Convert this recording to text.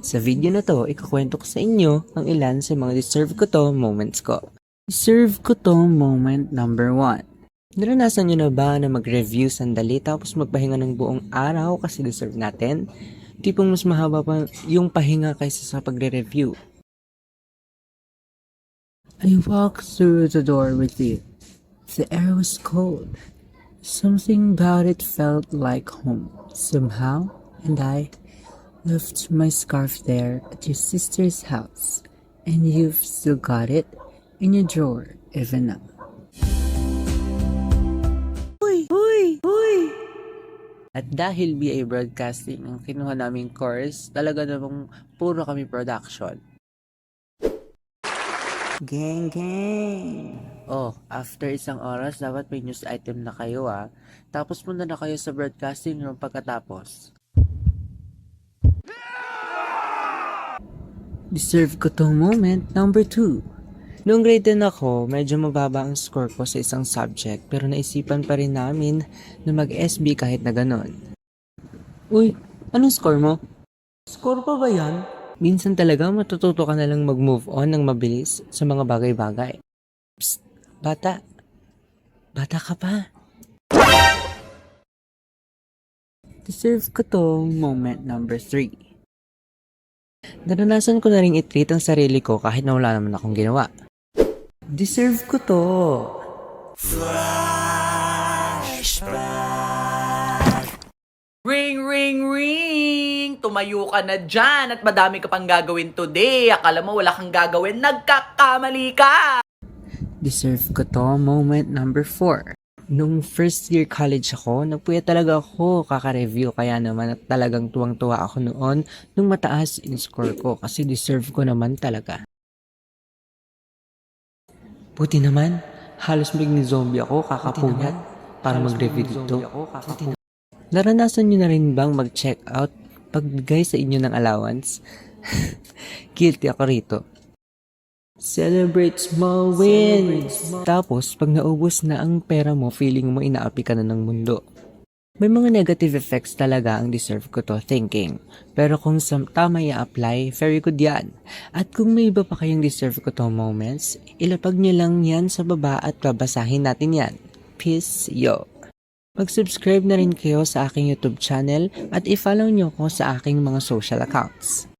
Sa video na to, ikakwento ko sa inyo ang ilan sa mga deserve ko to moments ko. Deserve ko to moment number 1. Naranasan nyo na ba na mag-review sandali tapos magpahinga ng buong araw kasi deserve natin? Tipong mas mahaba pa yung pahinga kaysa sa pagre-review. I walked through the door with you. The air was cold. Something about it felt like home somehow, and I left my scarf there at your sister's house, and you've still got it in your drawer even now. At dahil BA Broadcasting ang kinuha naming course, talaga namang puro kami production. Gang, gang! Oh, after isang oras, dapat may news item na kayo Tapos muna na kayo sa broadcasting room pagkatapos. Deserve ko to moment number 2. Noong grade 10 ako, medyo mababa ang score ko sa isang subject pero naisipan pa rin namin na mag-SB kahit na ganon. Uy, anong score mo? Score pa ba yan? Minsan talaga matututo ka na lang mag-move on ng mabilis sa mga bagay-bagay. Psst, bata. Bata ka pa. Deserve ko to moment number 3. Naranasan ko na rin i-treat ang sarili ko kahit na wala naman akong ginawa. Deserve ko to. Ring, ring, ring! Tumayo ka na dyan at madami ka pang gagawin today. Akala mo wala kang gagawin, nagkakamali ka! Deserve ko to moment number 4. Nung first year college ako, nagpuya talaga ako kaka-review kaya naman at talagang tuwang-tuwa ako noon nung mataas in score ko kasi deserve ko naman talaga. Buti naman, halos biglang zombie ako kakapuyat para mag-review dito. Naranasan nyo na rin bang mag-check out pagbigay sa inyo ng allowance? Guilty ako rito. Celebrate small wins! Tapos, pag naubos na ang pera mo, feeling mo inaapi ka na ng mundo. May mga negative effects talaga ang deserve ko to thinking. Pero kung tama i-apply, very good yan. At kung may iba pa kayong deserve ko to moments, ilapag nyo lang yan sa baba at babasahin natin yan. Peace, yo! Mag-subscribe na rin kayo sa aking YouTube channel at i-follow nyo ko sa aking mga social accounts.